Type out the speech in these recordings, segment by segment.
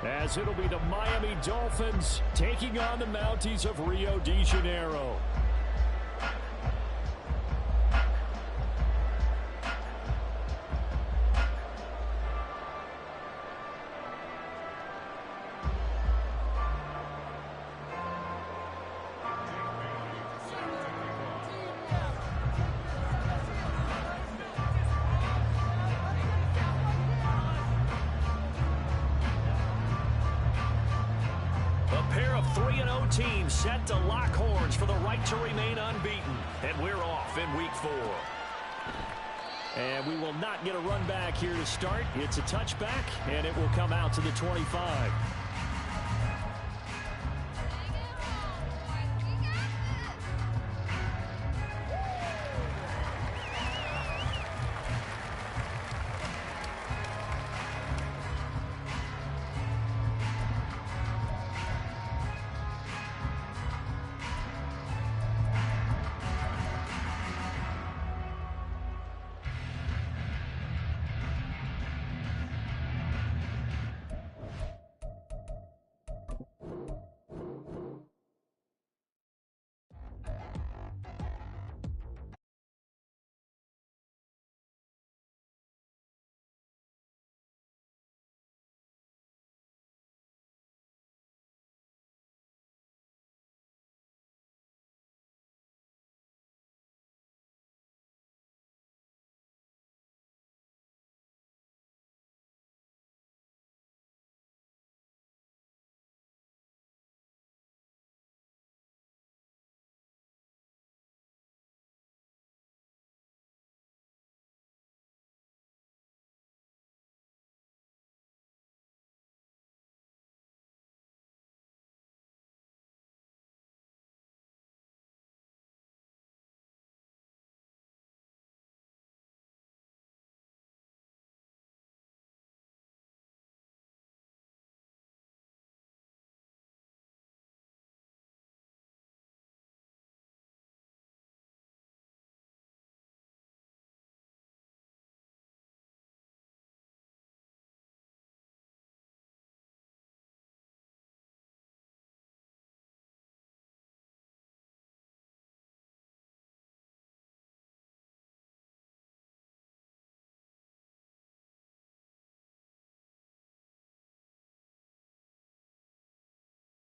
as it'll be the Miami Dolphins taking on the Mounties of Rio de Janeiro. Team set to lock horns for the right to remain unbeaten. And we're off in week 4. And we will not get a run back here to start. It's a touchback, and it will come out to the 25.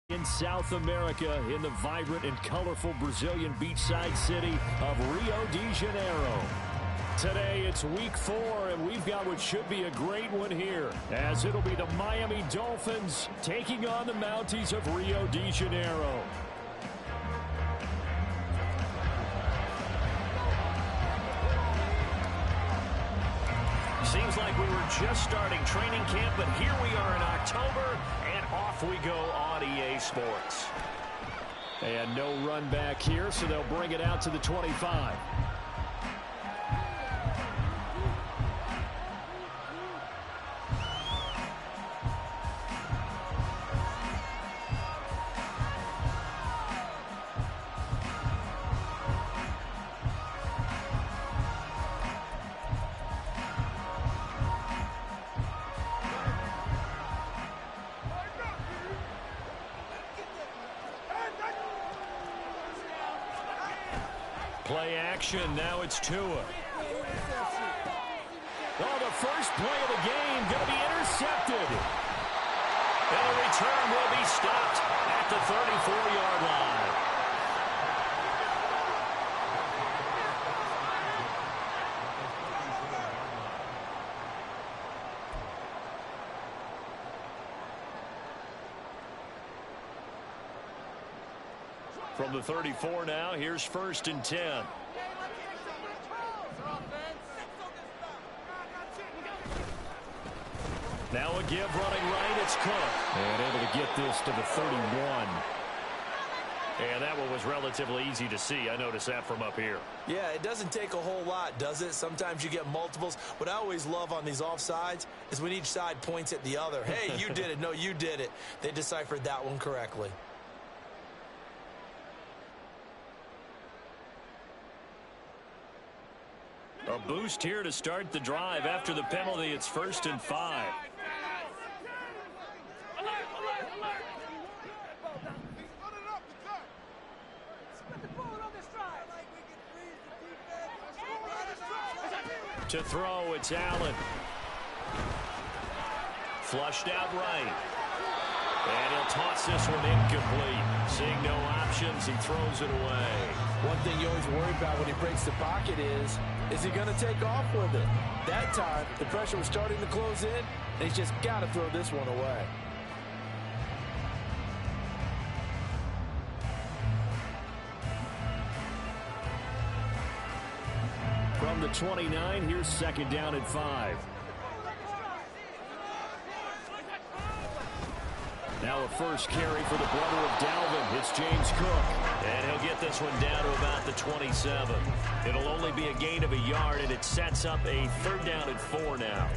In South America, in the vibrant and colorful Brazilian beachside city of Rio de Janeiro. Today, it's week 4, and we've got what should be a great one here, as it'll be the Miami Dolphins taking on the Mounties of Rio de Janeiro. Seems like we were just starting training camp, but here we are in October, and off we go on EA Sports. And no run back here, so they'll bring it out to the 25. Play action. Now it's Tua. Oh, the first play of the game going to be intercepted. And the return will be stopped at the 34-yard line. From the 34 now, here's 1st and 10. Now a give running right, it's Cook. And able to get this to the 31. And that one was relatively easy to see. I noticed that from up here. Yeah, it doesn't take a whole lot, does it? Sometimes you get multiples. What I always love on these offsides is when each side points at the other. Hey, you did it. No, you did it. They deciphered that one correctly. A boost here to start the drive. After the penalty, it's 1st and 5. To throw, it's Allen. Flushed out right. And he'll toss this one incomplete. Seeing no options, he throws it away. One thing you always worry about when he breaks the pocket is he going to take off with it? That time, the pressure was starting to close in, and he's just got to throw this one away. From the 29, here's second down at 5. Now a first carry for the brother of Dalvin. It's James Cook. And he'll get this one down to about the 27. It'll only be a gain of a yard, and it sets up a third down at 4 now.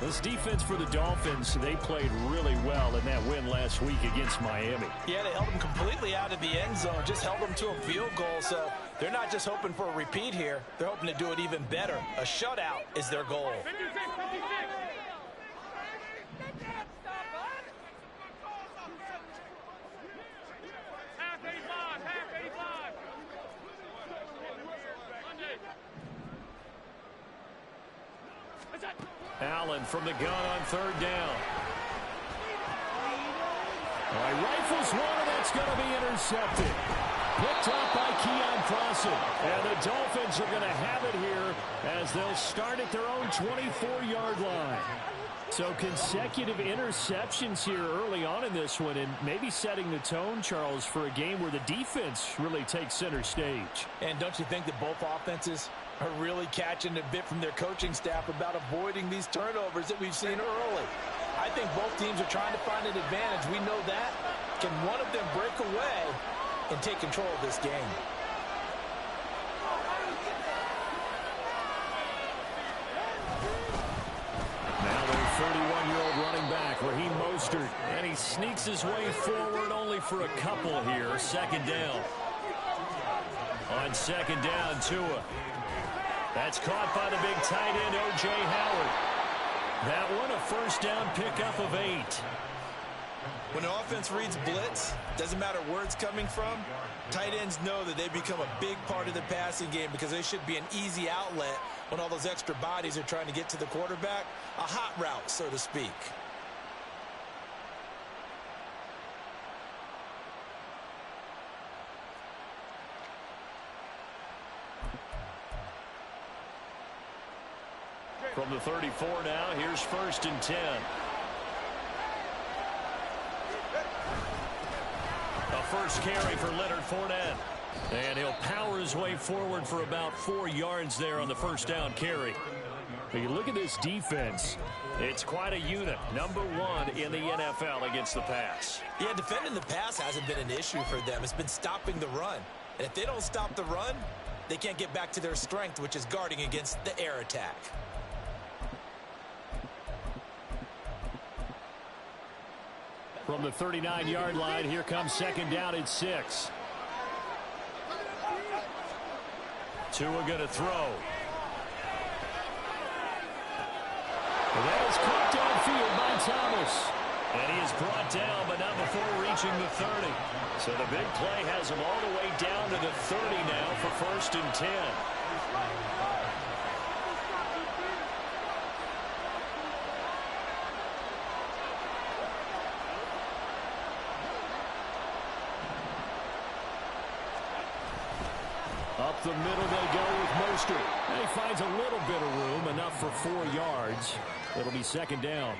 This defense for the Dolphins, they played really well in that win last week against Miami. Yeah, they held them completely out of the end zone, just held them to a field goal. So they're not just hoping for a repeat here. They're hoping to do it even better. A shutout is their goal. Allen from the gun on third down. All right, rifles one, and that's going to be intercepted. Picked up by Keon Crossen. And the Dolphins are going to have it here as they'll start at their own 24-yard line. So consecutive interceptions here early on in this one, and maybe setting the tone, Charles, for a game where the defense really takes center stage. And don't you think that both offenses are really catching a bit from their coaching staff about avoiding these turnovers that we've seen early? I think both teams are trying to find an advantage. We know that. Can one of them break away and take control of this game? Now their 31-year-old running back, Raheem Mostert, and he sneaks his way forward only for a couple here. Second down. On second down, Tua. That's caught by the big tight end, O.J. Howard. That one a first down pickup of 8. When an offense reads blitz, doesn't matter where it's coming from, tight ends know that they become a big part of the passing game because they should be an easy outlet when all those extra bodies are trying to get to the quarterback. A hot route, so to speak. From the 34 now, here's first and 10. A first carry for Leonard Fournette. And he'll power his way forward for about 4 yards there on the first down carry. But you look at this defense, it's quite a unit. Number 1 in the NFL against the pass. Yeah, defending the pass hasn't been an issue for them. It's been stopping the run. And if they don't stop the run, they can't get back to their strength, which is guarding against the air attack. From the 39-yard line, here comes second down at 6. Tua going to throw. And that is caught downfield by Thomas. And he is brought down, but not before reaching the 30. So the big play has him all the way down to the 30 now for first and 10. Up the middle they go with Mostert. And he finds a little bit of room, enough for 4 yards. It'll be second down.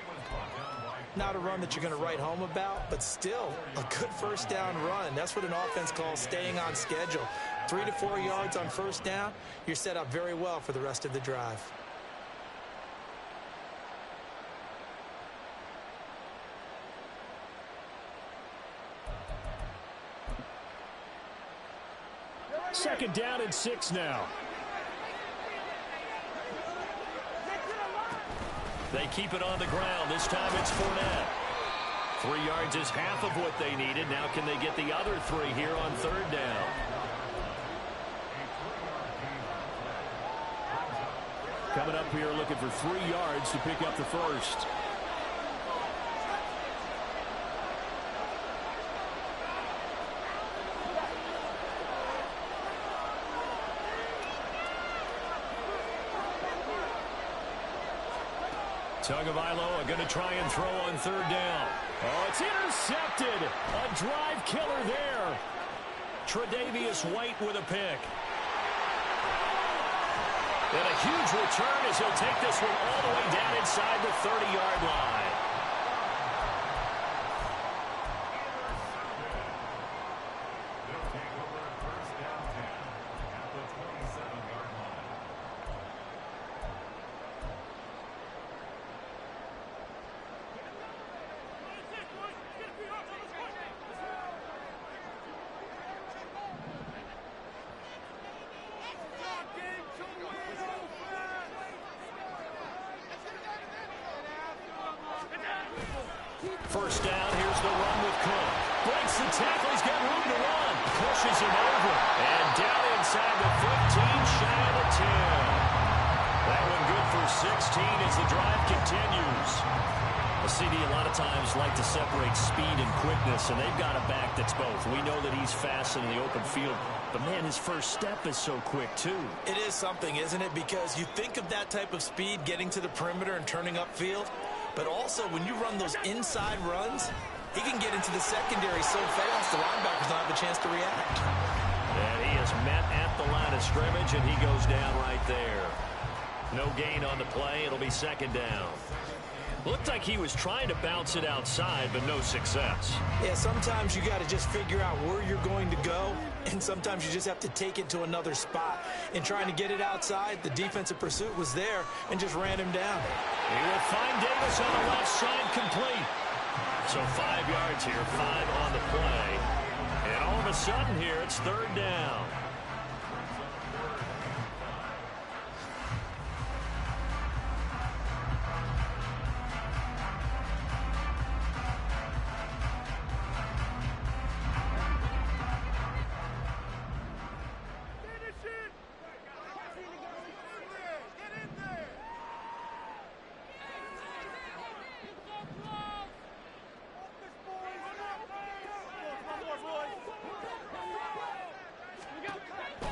Not a run that you're going to write home about, but still a good first down run. That's what an offense calls staying on schedule. 3 to 4 yards on first down, you're set up very well for the rest of the drive. Second down and 6 now. They keep it on the ground. This time it's Fournette. 3 yards is half of what they needed. Now can they get the other 3 here on third down? Coming up here looking for 3 yards to pick up the first. SIYL going to try and throw on third down. Oh, it's intercepted. A drive killer there. Tre'Davious White with a pick. And a huge return as he'll take this one all the way down inside the 30-yard line. First down, here's the run with Cook. Breaks the tackle, he's got room to run. Pushes him over. And down inside the 15, shy of the 10. That one good for 16 as the drive continues. A CD a lot of times like to separate speed and quickness, and they've got a back that's both. We know that he's fast in the open field, but man, his first step is so quick too. It is something, isn't it? Because you think of that type of speed getting to the perimeter and turning upfield, but also when you run those inside runs, he can get into the secondary so fast the linebackers don't have a chance to react. And he is met at the line of scrimmage, and he goes down right there. No gain on the play. It'll be second down. Looked like he was trying to bounce it outside, but no success. Yeah, sometimes you got to just figure out where you're going to go, and sometimes you just have to take it to another spot. In trying to get it outside, the defensive pursuit was there and just ran him down. He will find Davis on the left side, complete. So 5 yards here, 5 on the play. And all of a sudden here, it's third down.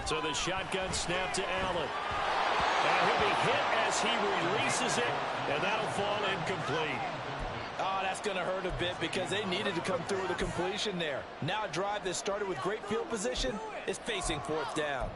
So the shotgun snap to Allen. And he'll be hit as he releases it, and that'll fall incomplete. Oh, that's going to hurt a bit because they needed to come through with a completion there. Now a drive that started with great field position is facing fourth down.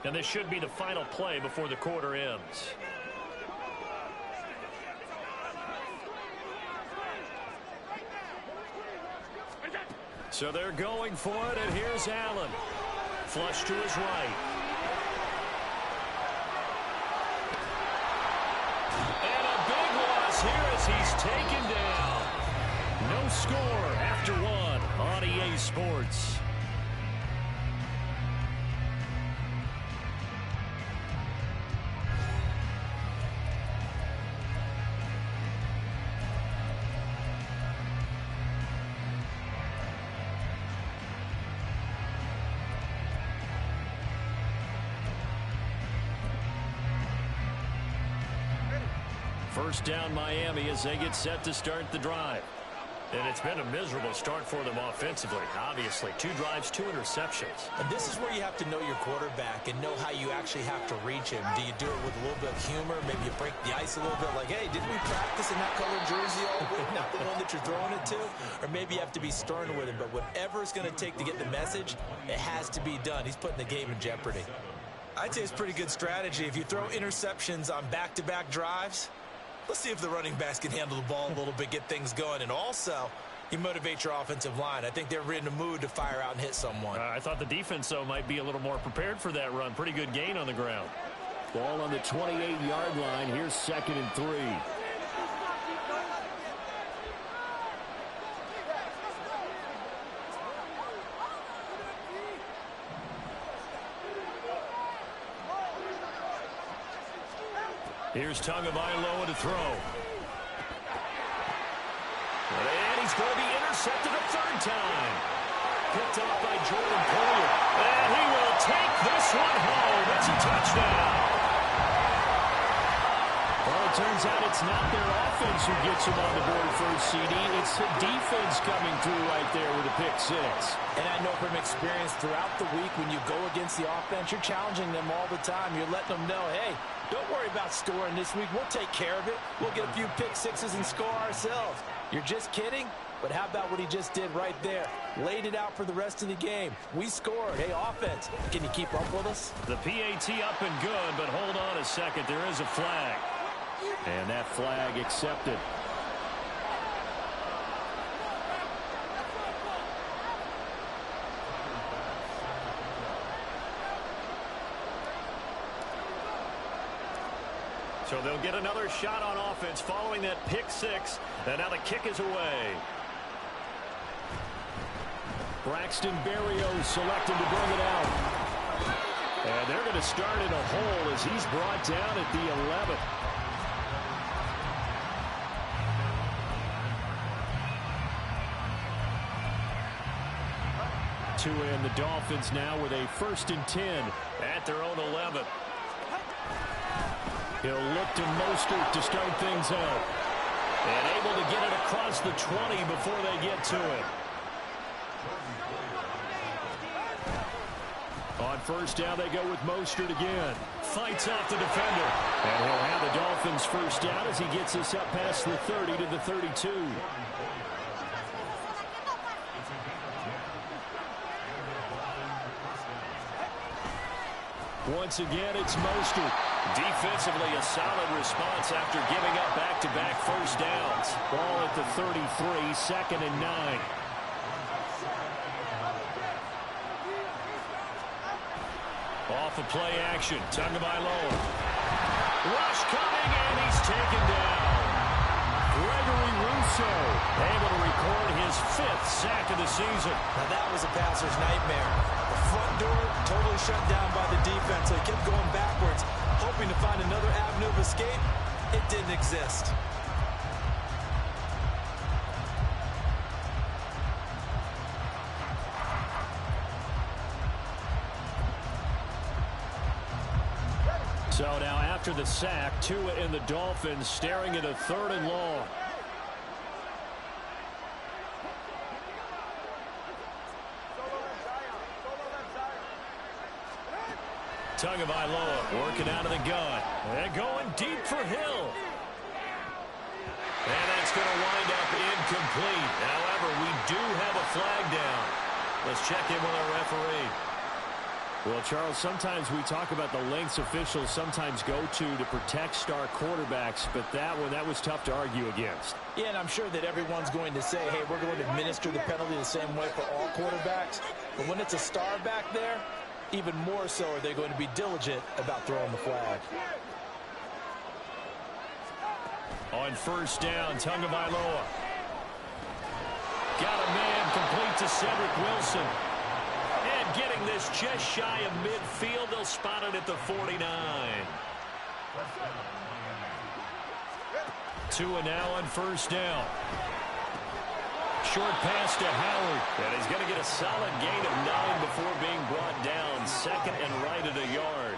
And this should be the final play before the quarter ends. So they're going for it, and here's Allen. Flush to his right. And a big loss here as he's taken down. No score after one on EA Sports. First down Miami as they get set to start the drive. And it's been a miserable start for them offensively, obviously. 2 drives, 2 interceptions. And this is where you have to know your quarterback and know how you actually have to reach him. Do you do it with a little bit of humor? Maybe you break the ice a little bit like, hey, didn't we practice in that colored jersey all week? Not the one that you're throwing it to? Or maybe you have to be stern with him. But whatever it's going to take to get the message, it has to be done. He's putting the game in jeopardy. I'd say it's pretty good strategy. If you throw interceptions on back-to-back drives, let's see if the running backs can handle the ball a little bit, get things going. And also, you motivate your offensive line. I think they're in the mood to fire out and hit someone. I thought the defense, though, might be a little more prepared for that run. Pretty good gain on the ground. Ball on the 28-yard line. Here's 2nd and 3. Here's SIYL to throw. And he's going to be intercepted a third time. picked up by Jordan Poyer. And he will take this one home. It's a touchdown. Well, it turns out it's not their offense who gets them on the board first, CD. It's the defense coming through right there with a pick six. And I know from experience throughout the week, when you go against the offense, you're challenging them all the time. You're letting them know, hey, don't worry about scoring this week. We'll take care of it. We'll get a few pick sixes and score ourselves. You're just kidding? But how about what he just did right there? Laid it out for the rest of the game. We scored. Hey, offense, can you keep up with us? The PAT up and good, but hold on a second. There is a flag. And that flag accepted. So they'll get another shot on offense following that pick six. And now the kick is away. Braxton Berrios selected to bring it out. And they're going to start in a hole as he's brought down at the 11. To end the Dolphins now with a 1st and 10 at their own 11. He'll look to Mostert to start things out. And able to get it across the 20 before they get to it. On 1st down, they go with Mostert again. Fights off the defender. And he'll have the Dolphins 1st down as he gets us up past the 30 to the 32. Once again, it's Mostert. Defensively, a solid response after giving up back-to-back 1st downs. Ball at the 33, 2nd and 9. Off of play action, Tagovailoa. Rush coming, and he's taken down. Gregory Rousseau able to record his 5th sack of the season. Now that was a passer's nightmare. The front door totally shut down by the defense, so he kept going backwards, hoping to find another avenue of escape. It didn't exist. So now after the sack, Tua and the Dolphins staring at a 3rd and long. Tagovailoa working out of the gun. And going deep for Hill. And that's going to wind up incomplete. However, we do have a flag down. Let's check in with our referee. Well, Charles, sometimes we talk about the lengths officials sometimes go to protect star quarterbacks, but that was tough to argue against. Yeah, and I'm sure that everyone's going to say, hey, we're going to administer the penalty the same way for all quarterbacks. But when it's a star back there, even more so are they going to be diligent about throwing the flag. On 1st down, Tagovailoa. Got a man complete to Cedric Wilson. And getting this just shy of midfield, they'll spot it at the 49. Tua now on 1st down. Short pass to Howard. And he's going to get a solid gain of 9 before being brought down. 2nd and right at a yard.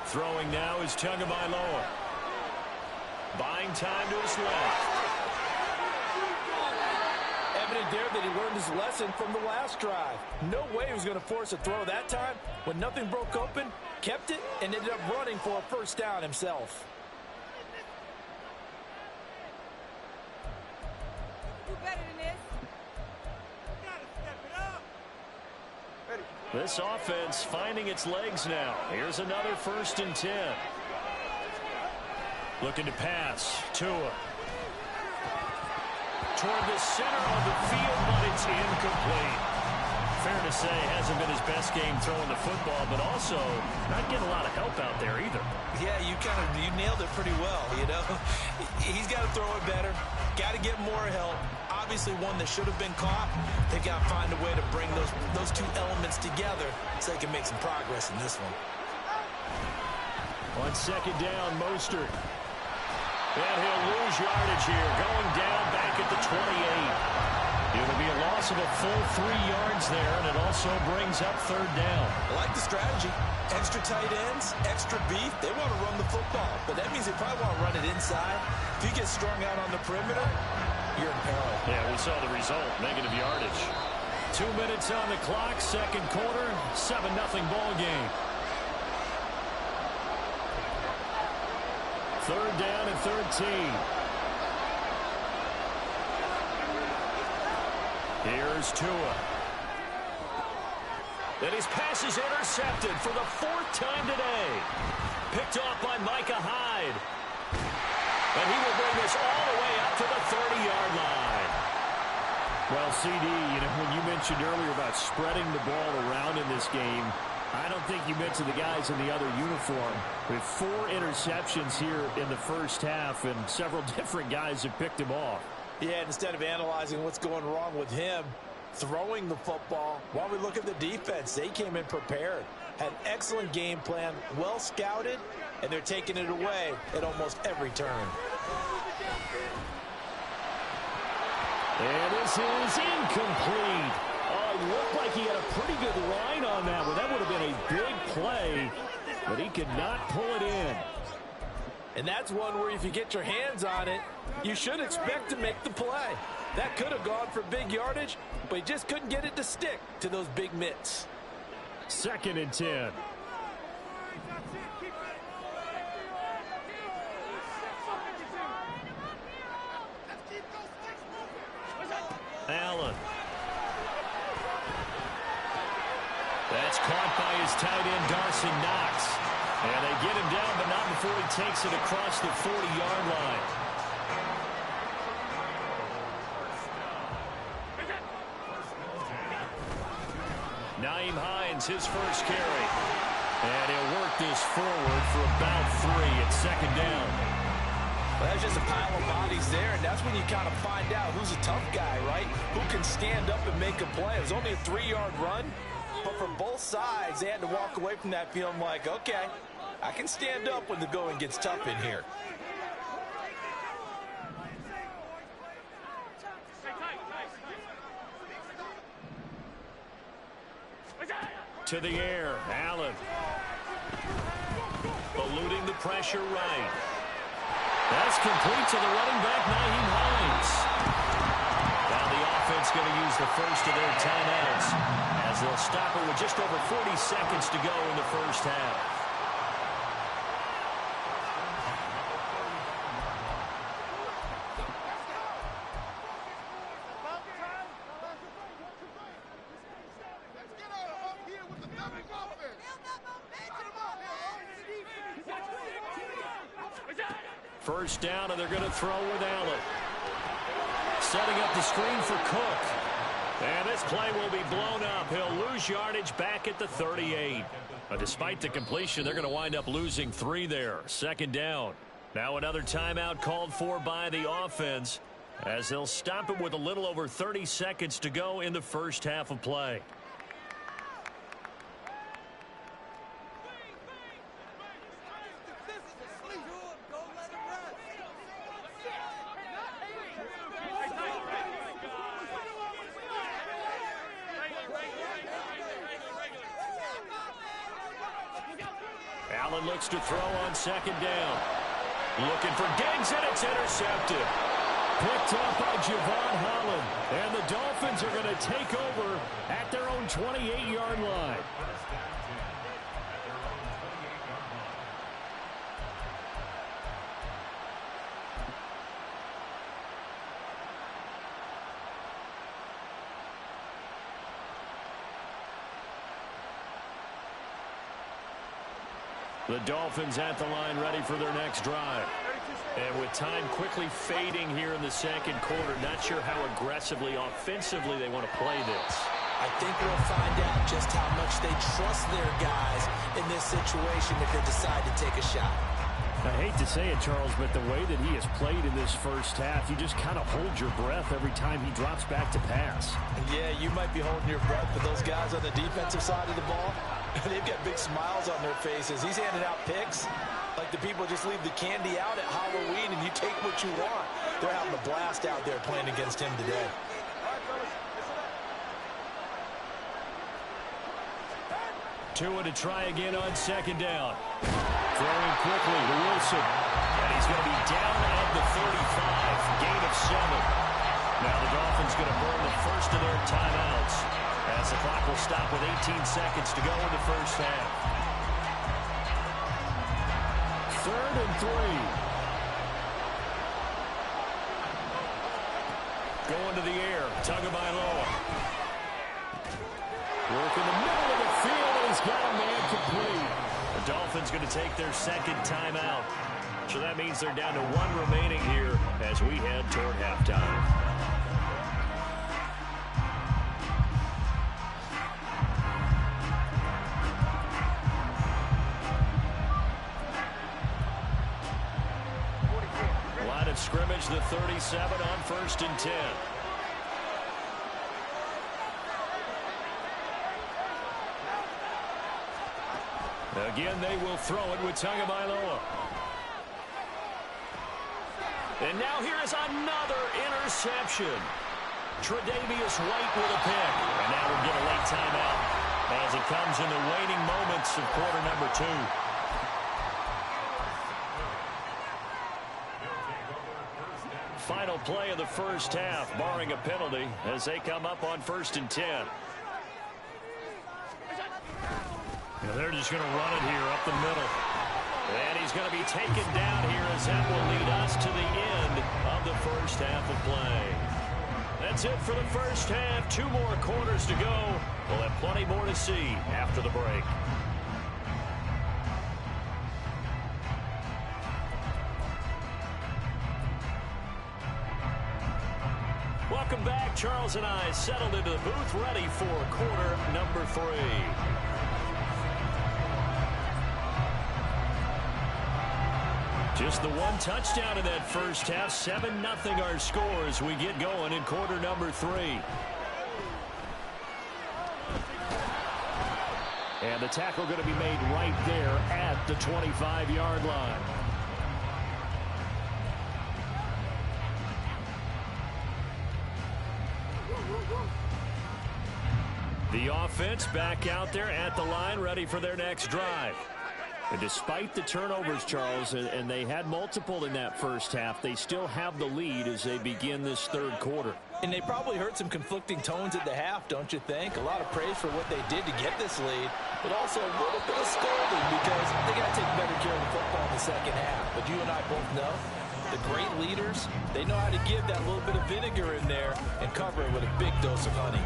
Throwing now is Tagovailoa. Buying time to his left. Evident there that he learned his lesson from the last drive. No way he was going to force a throw that time. When nothing broke open, kept it, and ended up running for a 1st down himself. Do better than this. You gotta step it up. This offense finding its legs now. Here's another 1st and 10. Looking to pass. Tua. Toward the center of the field, but it's incomplete. Fair to say, hasn't been his best game throwing the football, but also not getting a lot of help out there either. Yeah, you nailed it pretty well, you know. He's got to throw it better. Got to get more help. Obviously one that should have been caught. They've got to find a way to bring those two elements together so they can make some progress in this one. On on second down, Mostert. And he'll lose yardage here, going down back at the 28. It'll be a loss of a full 3 yards there, and it also brings up third down. I like the strategy. Extra tight ends, extra beef. They want to run the football, but that means they probably want to run it inside. If you get strung out on the perimeter, you're in peril. Yeah, we saw the result, negative yardage. 2 minutes on the clock, second quarter, 7-0 ball game. Third down and 13. Here's Tua. And his pass is intercepted for the 4th time today. Picked off by Micah Hyde. And he will bring this all the way up to the 30-yard line. Well, CD, when you mentioned earlier about spreading the ball around in this game, I don't think you mentioned the guys in the other uniform. We have 4 interceptions here in the first half, and several different guys have picked him off. Yeah, instead of analyzing what's going wrong with him, throwing the football, while we look at the defense, they came in prepared, had an excellent game plan, well scouted, and they're taking it away at almost every turn. And this is incomplete. Oh, it looked like he had a pretty good line on that one. That would have been a big play, but he could not pull it in. And that's one where if you get your hands on it, you should expect to make the play. That could have gone for big yardage, but he just couldn't get it to stick to those big mitts. 2nd and 10. Allen. That's caught by his tight end, Dawson Knox. And they get him down, but not before he takes it across the 40-yard line. Nyheim Hines, his first carry. And he'll work this forward for about 3 at second down. Well, that's just a pile of bodies there, and that's when you kind of find out who's a tough guy, right? Who can stand up and make a play. It was only a 3-yard run, but from both sides, they had to walk away from that feeling like, okay, I can stand up when the going gets tough in here. To the air, Allen. Eluding the pressure right. That's complete to the running back, Nyheim Hines. Now the offense going to use the first of their timeouts as they'll stop it with just over 40 seconds to go in the first half. First down, and they're going to throw with Allen. Setting up the screen for Cook. And this play will be blown up. He'll lose yardage back at the 38. But despite the completion, they're going to wind up losing 3 there. Second down. Now another timeout called for by the offense as they'll stop it with a little over 30 seconds to go in the first half of play. Allen looks to throw on second down. Looking for Diggs, and it's intercepted. Picked up by Javon Holland. And the Dolphins are going to take over at their own 28-yard line. The Dolphins at the line ready for their next drive. And with time quickly fading here in the second quarter, not sure how aggressively, offensively they want to play this. I think we'll find out just how much they trust their guys in this situation if they decide to take a shot. I hate to say it, Charles, but the way that he has played in this first half, you just kind of hold your breath every time he drops back to pass. Yeah, you might be holding your breath, but those guys on the defensive side of the ball, They've got big smiles on their faces. He's handing out picks like the people just leave the candy out at Halloween and you take what you want. They're having a blast out there playing against him today. Tua to try again on second down. Throwing quickly to Wilson. And he's going to be down at the 35. Gain of 7. Now the Dolphins going to burn the first of their timeouts as the clock will stop with 18 seconds to go in the first half. 3rd and 3. Going to the air. Tagovailoa. Work in the middle of the field. He's got a man complete. The Dolphins going to take their second timeout. So that means they're down to 1 remaining here as we head toward halftime. Line of scrimmage, the 37 on 1st and 10. Again, they will throw it with Tagovailoa. And now here is another interception. Tre'Davious White with a pick. And now we'll get a late timeout as it comes in the waning moments of quarter number 2. Final play of the first half, barring a penalty, as they come up on 1st and 10. Now they're just going to run it here up the middle. And he's going to be taken down here as that will lead us to the end of the first half of play. That's it for the first half. 2 more quarters to go. We'll have plenty more to see after the break. Welcome back. Charles and I settled into the booth, ready for quarter number 3. Just the 1 touchdown in that first half. 7-0 our score as we get going in quarter number 3. And the tackle going to be made right there at the 25-yard line. The offense back out there at the line, ready for their next drive. And despite the turnovers, Charles, and they had multiple in that first half, they still have the lead as they begin this 3rd quarter. And they probably heard some conflicting tones at the half, don't you think? A lot of praise for what they did to get this lead, but also a little bit of scolding because they got to take better care of the football in the second half. But you and I both know the great leaders, they know how to give that little bit of vinegar in there and cover it with a big dose of honey.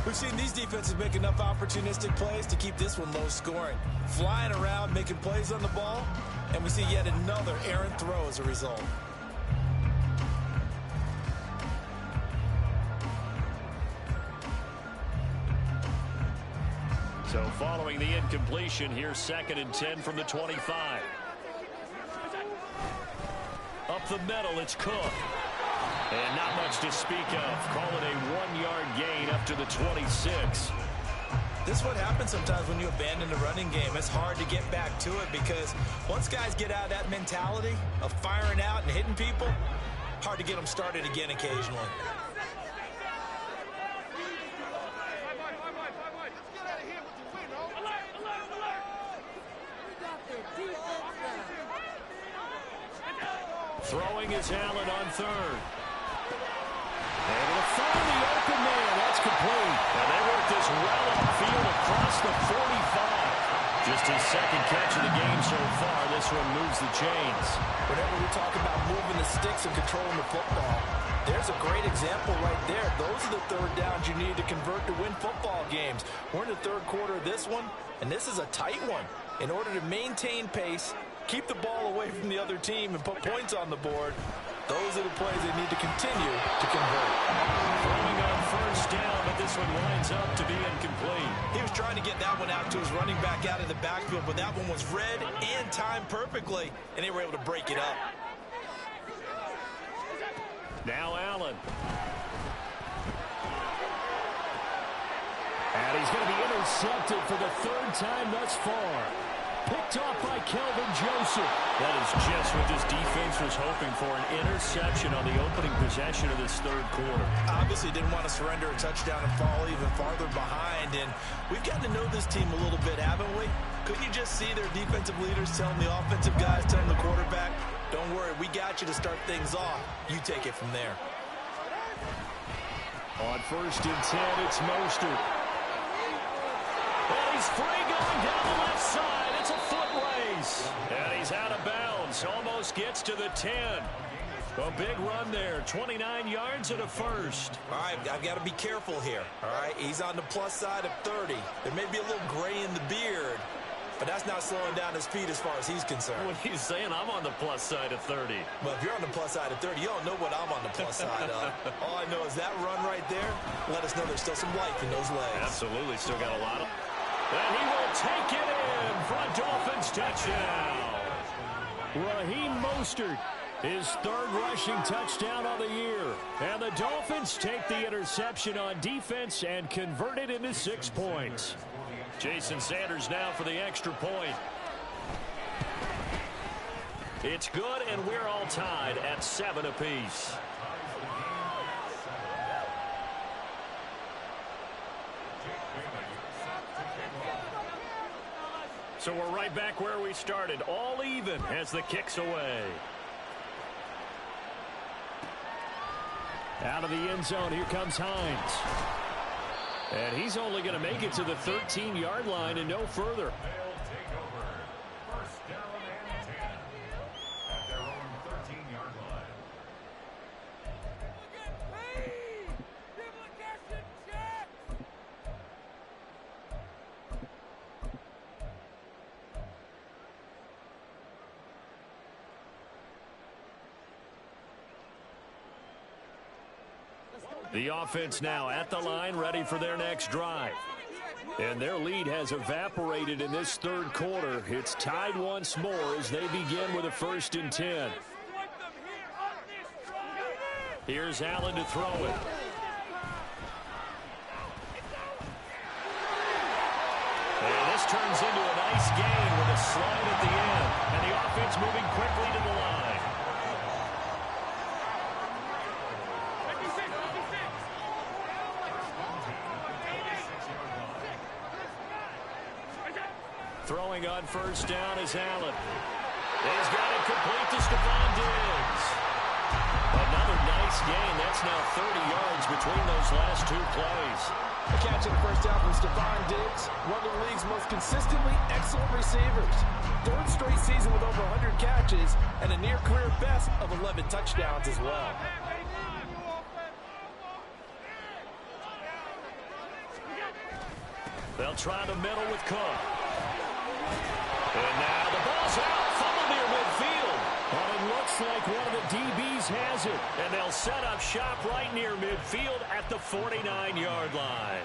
We've seen these defenses make enough opportunistic plays to keep this one low scoring. Flying around, making plays on the ball, and we see yet another errant throw as a result. So following the incompletion, here's 2nd and 10 from the 25. Up the middle, it's Cook. And not much to speak of. Call it a 1-yard gain up to the 26. This is what happens sometimes when you abandon the running game. It's hard to get back to it because once guys get out of that mentality of firing out and hitting people, hard to get them started again occasionally. Throwing is Allen on 3rd. Able to find the open man. That's complete. And they work this well upfield across the 45. Just his 2nd catch of the game so far. This one moves the chains. Whenever we talk about moving the sticks and controlling the football, there's a great example right there. Those are the 3rd downs you need to convert to win football games. We're in the 3rd quarter of this one, and this is a tight one. In order to maintain pace, keep the ball away from the other team, and put points on the board, those are the plays they need to continue to convert. Throwing on 1st down, but this one winds up to be incomplete. He was trying to get that one out to his running back out of the backfield, but that one was read and timed perfectly, and they were able to break it up. Now Allen. And he's going to be intercepted intercepted for the third time thus far. Picked off by Kelvin Joseph. That is just what this defense was hoping for, an interception on the opening possession of this third quarter. Obviously didn't want to surrender a touchdown and fall even farther behind, and we've gotten to know this team a little bit, haven't we? Couldn't you just see their defensive leaders telling the offensive guys, telling the quarterback, don't worry, we got you to start things off. You take it from there. On 1st and 10, it's Mostert. And he's free going down the left side. It's a foot race. And he's out of bounds. Almost gets to the 10. A big run there. 29 yards and a first. All right, I've got to be careful here. All right, he's on the plus side of 30. There may be a little gray in the beard, but that's not slowing down his speed as far as he's concerned. What he's saying, I'm on the plus side of 30. Well, if you're on the plus side of 30, you don't know what I'm on the plus side of. All I know is that run right there let us know there's still some life in those legs. Absolutely, still got a lot of... And he will take it in for a Dolphins touchdown. Raheem Mostert, his third rushing touchdown of the year. And the Dolphins take the interception on defense and convert it into 6 points. Jason Sanders now for the extra point. It's good, and we're all tied at 7 apiece. So we're right back where we started, all even as the kick's away. Out of the end zone, here comes Hines. And he's only going to make it to the 13-yard line and no further. They'll take over. First down and 10 at their own 13-yard line. The offense now at the line, ready for their next drive. And their lead has evaporated in this third quarter. It's tied once more as they begin with a 1st and 10. Here's Allen to throw it. And this turns into a nice gain with a slide at the end. And the offense moving quickly to the line. Throwing on 1st down is Allen. He's got it complete to Stephon Diggs. Another nice gain. That's now 30 yards between those last 2 plays. A catch in the 1st down from Stephon Diggs, one of the league's most consistently excellent receivers. 3rd straight season with over 100 catches and a near-career best of 11 touchdowns as well. They'll try the middle with Cook. And now the ball's out, fumble near midfield. And it looks like one of the DBs has it. And they'll set up shop right near midfield at the 49-yard line.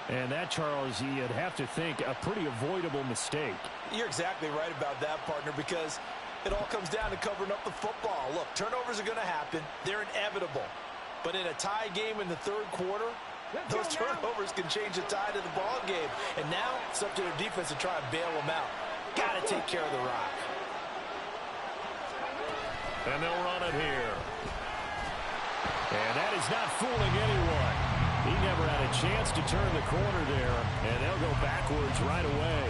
And that, Charles, you'd have to think a pretty avoidable mistake. You're exactly right about that, partner, because it all comes down to covering up the football. Look, turnovers are going to happen. They're inevitable. But in a tie game in the 3rd quarter, those turnovers can change the tide of the ball game. And now it's up to their defense to try and bail them out. Got to take care of the rock. And they'll run it here. And that is not fooling anyone. He never had a chance to turn the corner there, and they'll go backwards right away.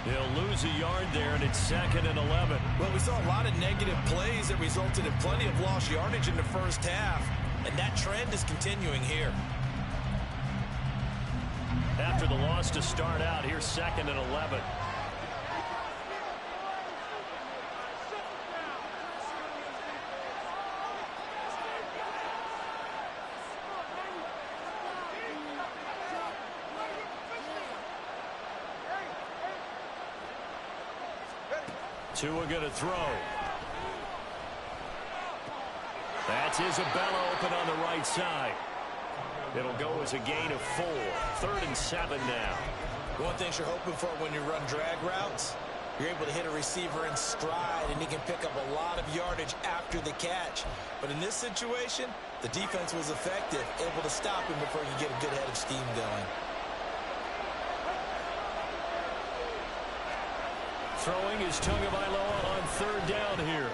They'll lose a yard there, and it's 2nd and 11. Well, we saw a lot of negative plays that resulted in plenty of lost yardage in the 1st half, and that trend is continuing here. After the loss to start out, here's 2nd and 11. Tua going to throw. That's Isabella open on the right side. It'll go as a gain of 4. 3rd and 7 now. One thing you're hoping for when you run drag routes, you're able to hit a receiver in stride, and he can pick up a lot of yardage after the catch. But in this situation, the defense was effective, able to stop him before he could get a good head of steam going. Throwing is Tagovailoa on third down here.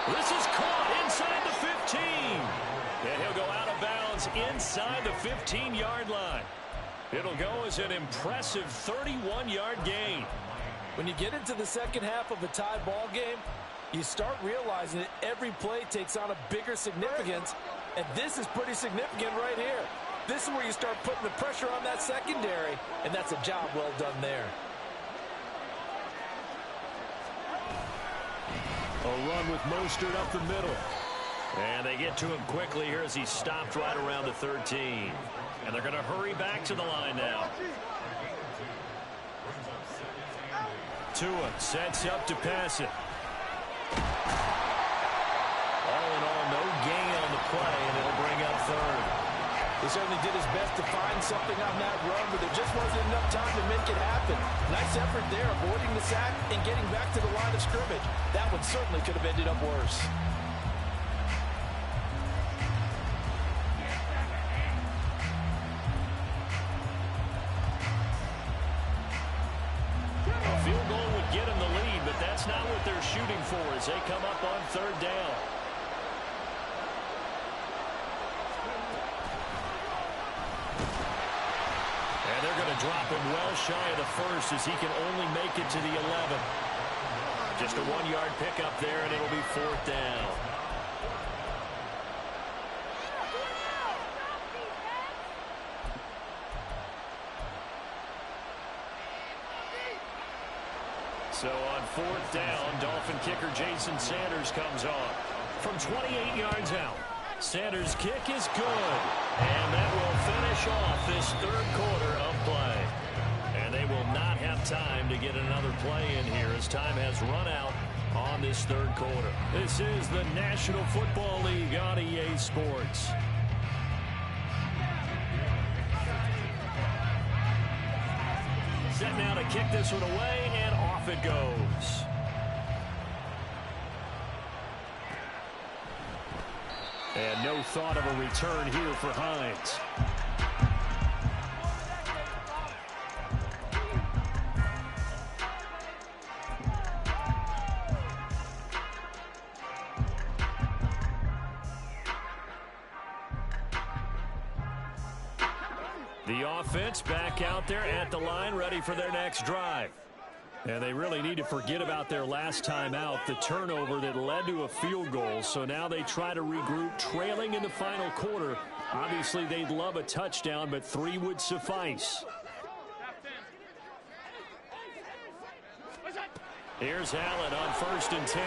This is caught inside the 15. And he'll go out of bounds inside the 15-yard line. It'll go as an impressive 31-yard gain. When you get into the second half of a tied ball game, you start realizing that every play takes on a bigger significance, and this is pretty significant right here. This is where you start putting the pressure on that secondary, and that's a job well done there. A run with Mostert up the middle. And they get to him quickly here as he stopped right around the 13. And they're going to hurry back to the line now. Tua sets up to pass it. All in all, no gain on the play, and it'll bring up third. He certainly did his best to find something on that run, but there just wasn't enough time to make it happen. Nice effort there, avoiding the sack and getting back to the line of scrimmage. That one certainly could have ended up worse. A field goal would get him the lead, but that's not what they're shooting for as they come up on third down. They're going to drop him well shy of the first as he can only make it to the 11. Just a 1-yard pickup there, and it'll be fourth down. So on fourth down, Dolphin kicker Jason Sanders comes on from 28 yards out. Sanders' kick is good, and that will finish off this third quarter of play. And they will not have time to get another play in here as time has run out on this third quarter. This is the National Football League on EA Sports. Set now to kick this one away, and off it goes. And no thought of a return here for Hines. The offense back out there at the line, ready for their next drive. And they really need to forget about their last time out, the turnover that led to a field goal. So now they try to regroup, trailing in the final quarter. Obviously, they'd love a touchdown, but 3 would suffice. Here's Allen on 1st and 10.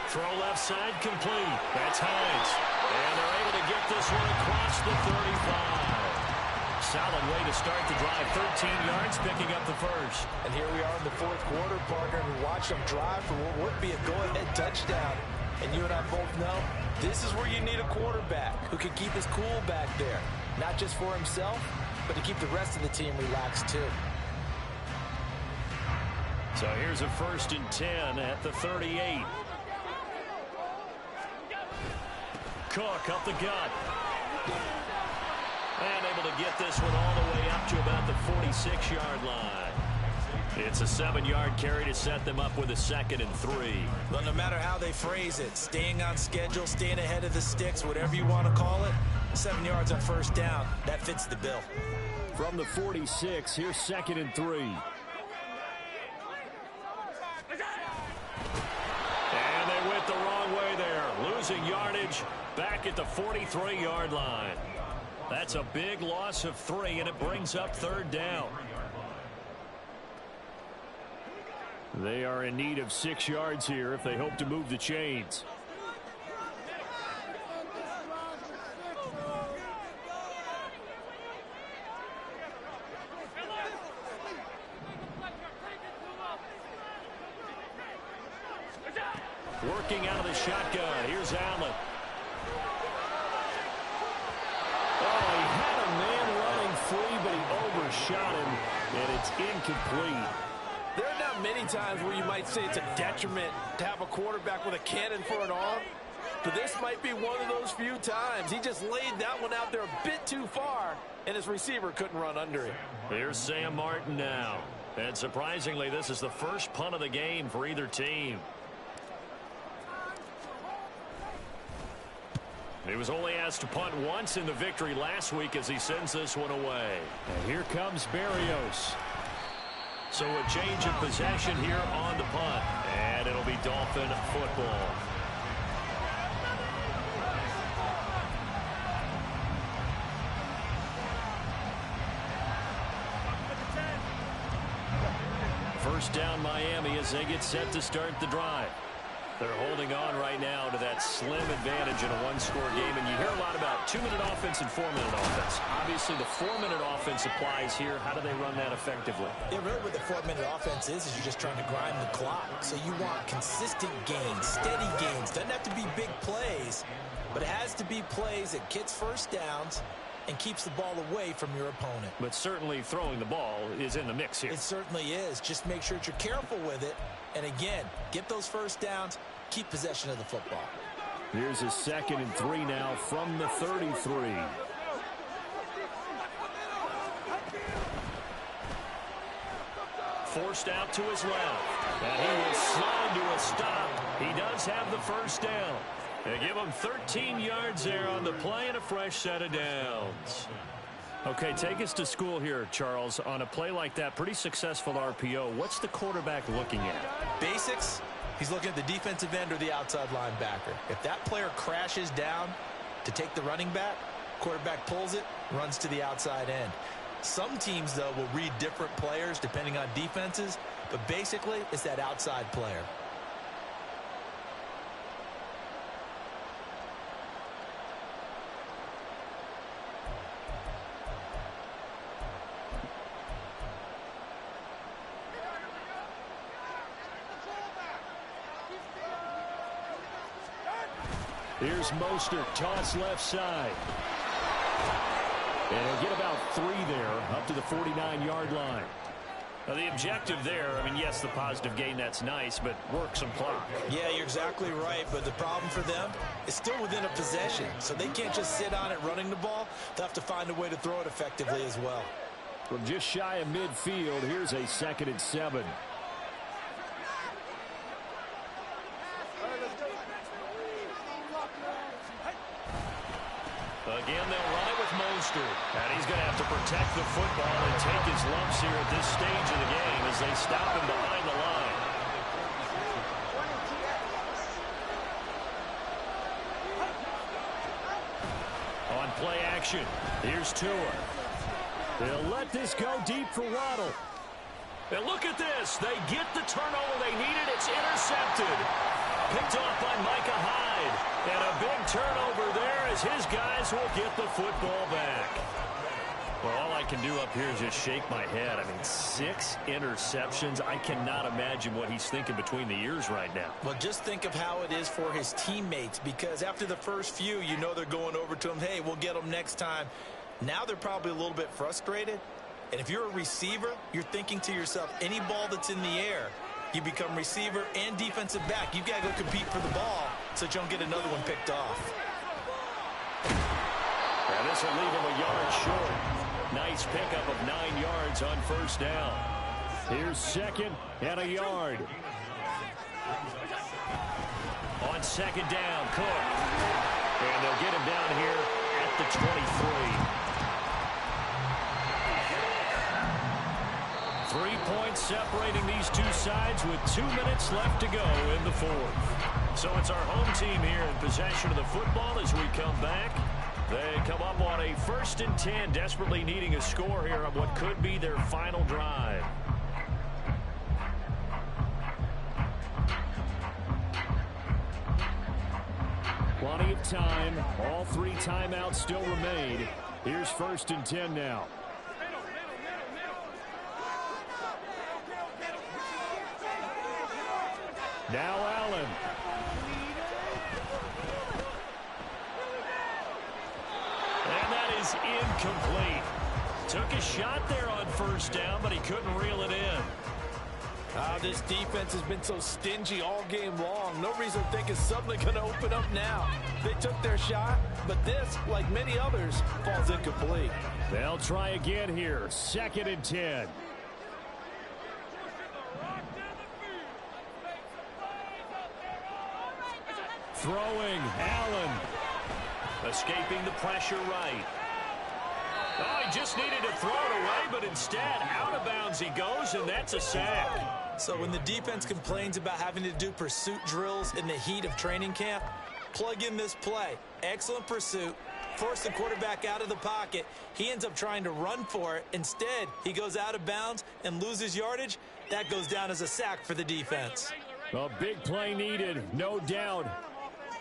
Throw left side complete. That's Hines. And they're able to get this one across the 35. Solid way to start the drive. 13 yards, picking up the first. And here we are in the fourth quarter, partner, and watch them drive for what would be a go-ahead touchdown. And you and I both know this is where you need a quarterback who can keep his cool back there. Not just for himself, but to keep the rest of the team relaxed too. So here's a 1st and 10 at the 38. Cook up the gut. And able to get this one all the way up to about the 46-yard line. It's a 7-yard carry to set them up with a 2nd and 3. Well, no matter how they phrase it, staying on schedule, staying ahead of the sticks, whatever you want to call it, 7 yards on 1st down, that fits the bill. From the 46, here's 2nd and 3. And they went the wrong way there, losing yardage back at the 43-yard line. That's a big loss of 3, and it brings up 3rd down. They are in need of 6 yards here if they hope to move the chains. Working out of the shotgun. Here's Allen. Oh, he had a man running free, but he overshot him, and it's incomplete. There are not many times where you might say it's a detriment to have a quarterback with a cannon for an arm, but this might be one of those few times. He just laid that one out there a bit too far, and his receiver couldn't run under it. Here's Sam Martin now. And surprisingly, this is the first punt of the game for either team. He was only asked to punt once in the victory last week as he sends this one away. And here comes Berrios. So a change of possession here on the punt. And it'll be Dolphin football. First down Miami as they get set to start the drive. They're holding on right now to that slim advantage in a one-score game. And you hear a lot about 2-minute offense and 4-minute offense. Obviously, the 4-minute offense applies here. How do they run that effectively? Yeah, really what the 4-minute offense is you're just trying to grind the clock. So you want consistent gains, steady gains. Doesn't have to be big plays, but it has to be plays that gets first downs and keeps the ball away from your opponent. But certainly throwing the ball is in the mix here. It certainly is. Just make sure that you're careful with it. And again, get those first downs, keep possession of the football. Here's a 2nd and 3 now from the 33. Forced out to his left. And he will slide to a stop. He does have the first down. They give him 13 yards there on the play and a fresh set of downs. Okay, take us to school here, Charles. On a play like that, pretty successful RPO. What's the quarterback looking at? Basics. He's looking at the defensive end or the outside linebacker. If that player crashes down to take the running back, quarterback pulls it, runs to the outside end. Some teams, though, will read different players depending on defenses, but basically it's that outside player. Here's Mostert, toss left side. And he'll get about 3 there, up to the 49-yard line. Now the objective there, I mean, yes, the positive gain, that's nice, but work some clock. Yeah, you're exactly right, but the problem for them is still within a possession, so they can't just sit on it running the ball. They'll have to find a way to throw it effectively as well. From just shy of midfield, here's a 2nd and 7. Again, they'll run it with Mostert. And he's going to have to protect the football and take his lumps here at this stage of the game as they stop him behind the line. On play action, here's Tua. They'll let this go deep for Waddle. And look at this. They get the turnover they needed. It's intercepted. Picked off by Micah Hyde. And a big turnover there as his guys will get the football back. Well, all I can do up here is just shake my head. I mean, 6 interceptions. I cannot imagine what he's thinking between the ears right now. Well, just think of how it is for his teammates, because after the first few, you know they're going over to him, hey, we'll get them next time. Now they're probably a little bit frustrated. And if you're a receiver, you're thinking to yourself, any ball that's in the air, you become receiver and defensive back. You've got to go compete for the ball so that you don't get another one picked off. And this will leave him a yard short. Nice pickup of 9 yards on first down. Here's 2nd and a yard. On 2nd down, Cook. And they'll get him down here at the 23. 3 points separating these two sides with 2 minutes left to go in the 4th. So it's our home team here in possession of the football as we come back. They come up on a 1st and 10, desperately needing a score here on what could be their final drive. Plenty of time. All 3 timeouts still remain. Here's 1st and 10 now. Now Allen. And that is incomplete. Took a shot there on first down, but he couldn't reel it in. This defense has been so stingy all game long. No reason to think it's suddenly going to open up now. They took their shot, but this, like many others, falls incomplete. They'll try again here. 2nd and 10. throwing, Allen. Escaping the pressure right. Oh, he just needed to throw it away, but instead, out of bounds he goes, and that's a sack. So when the defense complains about having to do pursuit drills in the heat of training camp, plug in this play. Excellent pursuit. Force the quarterback out of the pocket. He ends up trying to run for it. Instead, he goes out of bounds and loses yardage. That goes down as a sack for the defense. A big play needed, no doubt.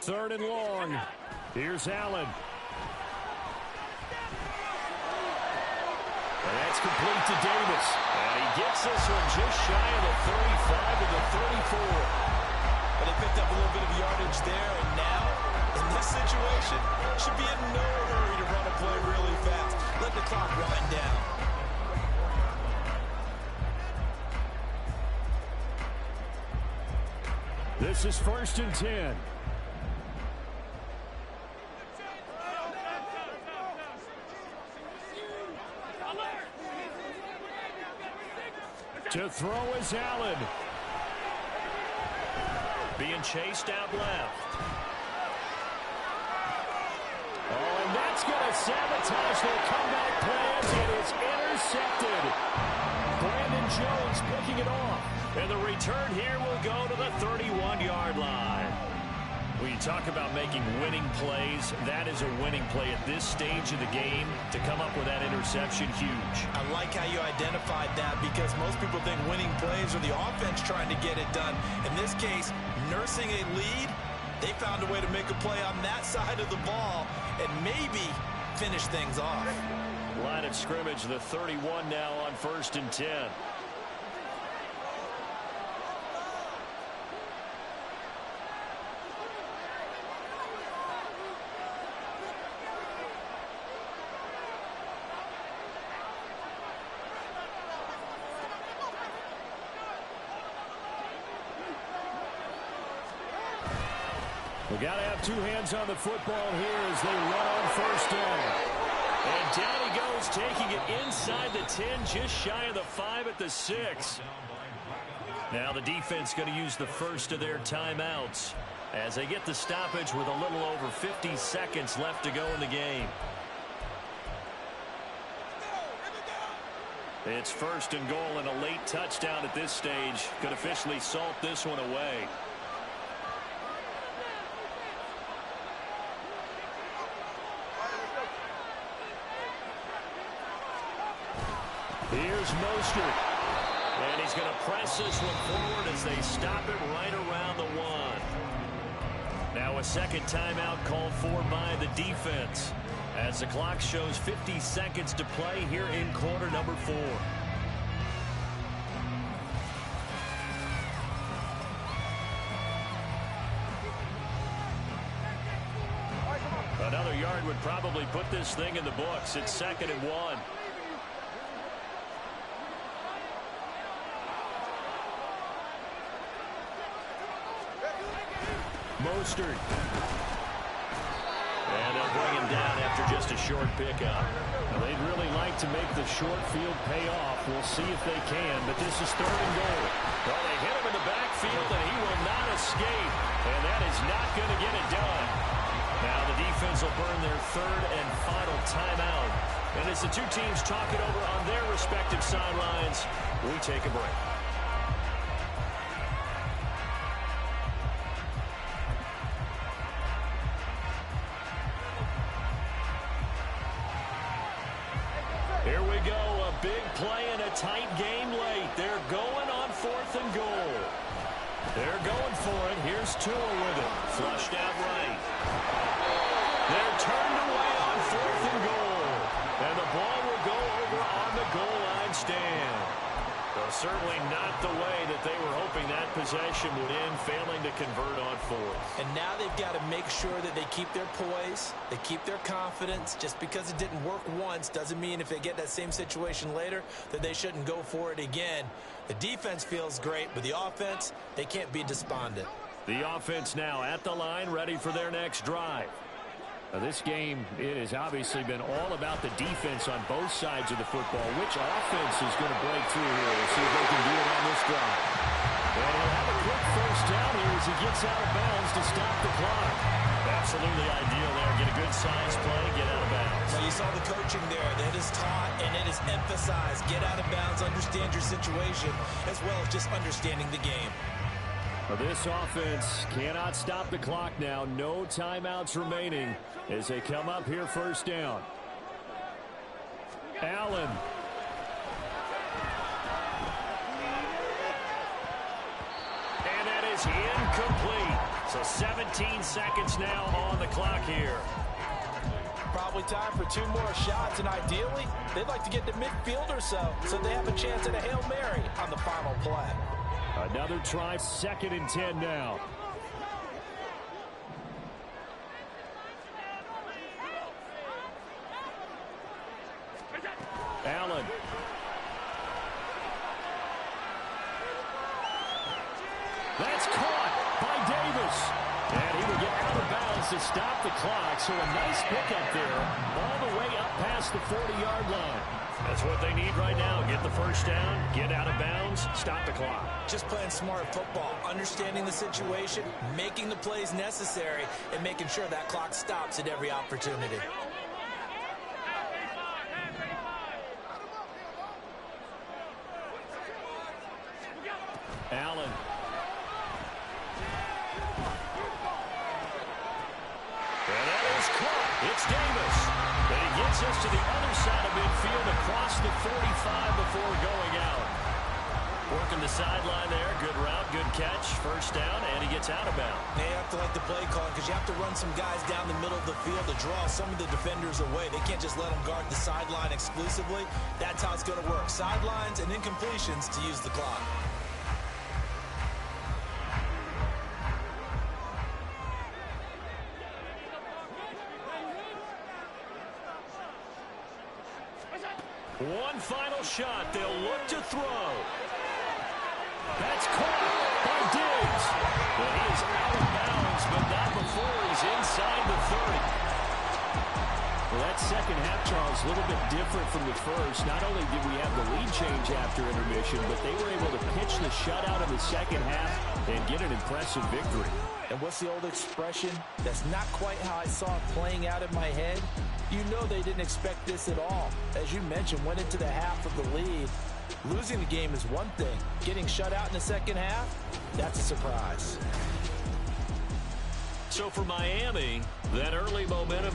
3rd and long. Here's Allen. And that's complete to Davis. And he gets this one just shy of the 35 to the 34. But they picked up a little bit of yardage there, and now, in this situation, should be in no hurry to run a play really fast. Let the clock wind down. This is 1st and 10. To throw is Allen. Being chased out left. Oh, and that's going to sabotage their comeback plans. It is intercepted. Brandon Jones picking it off. And the return here will go to the 31-yard line. When you talk about making winning plays, that is a winning play at this stage of the game. To come up with that interception, huge. I like how you identified that because most people think winning plays are the offense trying to get it done. In this case, nursing a lead, they found a way to make a play on that side of the ball and maybe finish things off. Line of scrimmage, the 31 now on 1st and 10. We got to have 2 hands on the football here as they run on 1st down. And down he goes, taking it inside the 10, just shy of the 5 at the 6. Now the defense going to use the first of their timeouts as they get the stoppage with a little over 50 seconds left to go in the game. It's 1st and goal, and a late touchdown at this stage could officially salt this one away. Here's Mostert. And he's going to press this one forward as they stop it right around the 1. Now a second timeout called for by the defense as the clock shows 50 seconds to play here in quarter number 4. Another yard would probably put this thing in the books. It's 2nd and 1. Mostert. And they'll bring him down after just a short pickup. Well, they'd really like to make the short field pay off. We'll see if they can, but this is 3rd and goal. Well, they hit him in the backfield, and he will not escape. And that is not going to get it done. Now the defense will burn their 3rd and final timeout. And as the 2 teams talk it over on their respective sidelines, we take a break. Here we go, a big play in a tight game late. They're going on 4th and goal. They're going for it. Here's Tua with it. Flushed out right. They're turned away on 4th and goal. And the ball will go over on the goal line stand. Well, certainly not the way that they were hoping that possession would end, failing to convert on 4th. And now they've got to make sure that they keep their poise, they keep their confidence. Just because it didn't work once doesn't mean if they get that same situation later that they shouldn't go for it again. The defense feels great, but the offense, they can't be despondent. The offense now at the line, ready for their next drive. Now, this game, it has obviously been all about the defense on both sides of the football. Which offense is going to break through here? We'll see if they can do it on this drive. Well, he'll have a quick first down here as he gets out of bounds to stop the clock. Absolutely ideal there. Get a good size play, get out of bounds. Now you saw the coaching there. That is taught and it is emphasized. Get out of bounds, understand your situation, as well as just understanding the game. Well, this offense cannot stop the clock now. No timeouts remaining as they come up here first down. Allen. And that is incomplete. So 17 seconds now on the clock here. Probably time for 2 more shots, and ideally, they'd like to get to midfield or so they have a chance at a Hail Mary on the final play. Another try, 2nd and 10 now. Allen. That's caught by Davis. And he will get out of bounds to stop the clock. So a nice pickup there all the way up past the 40-yard line. That's what they need right now. Get the first down, get out of bounds, stop the clock. Just playing smart football, understanding the situation, making the plays necessary, and making sure that clock stops at every opportunity. Allen. And that is caught. It's Davis. And he gets us to the other side of midfield across the 45 before going out. Working the sideline there. Good route, good catch. First down, and he gets out of bounds. They have to like the play call because you have to run some guys down the middle of the field to draw some of the defenders away. They can't just let them guard the sideline exclusively. That's how it's going to work. Sidelines and incompletions to use the clock. One final shot. They'll look to throw. That's caught by Diggs. Well, he is out of bounds, but not before he's inside the 30. Well, that second half, Charles, a little bit different from the first. Not only did we have the lead change after intermission, but they were able to pitch the shutout in the second half and get an impressive victory. And what's the old expression? That's not quite how I saw it playing out in my head. You know they didn't expect this at all. As you mentioned, went into the half of the lead. Losing the game is one thing. Getting shut out in the second half, that's a surprise. So for Miami, that early momentum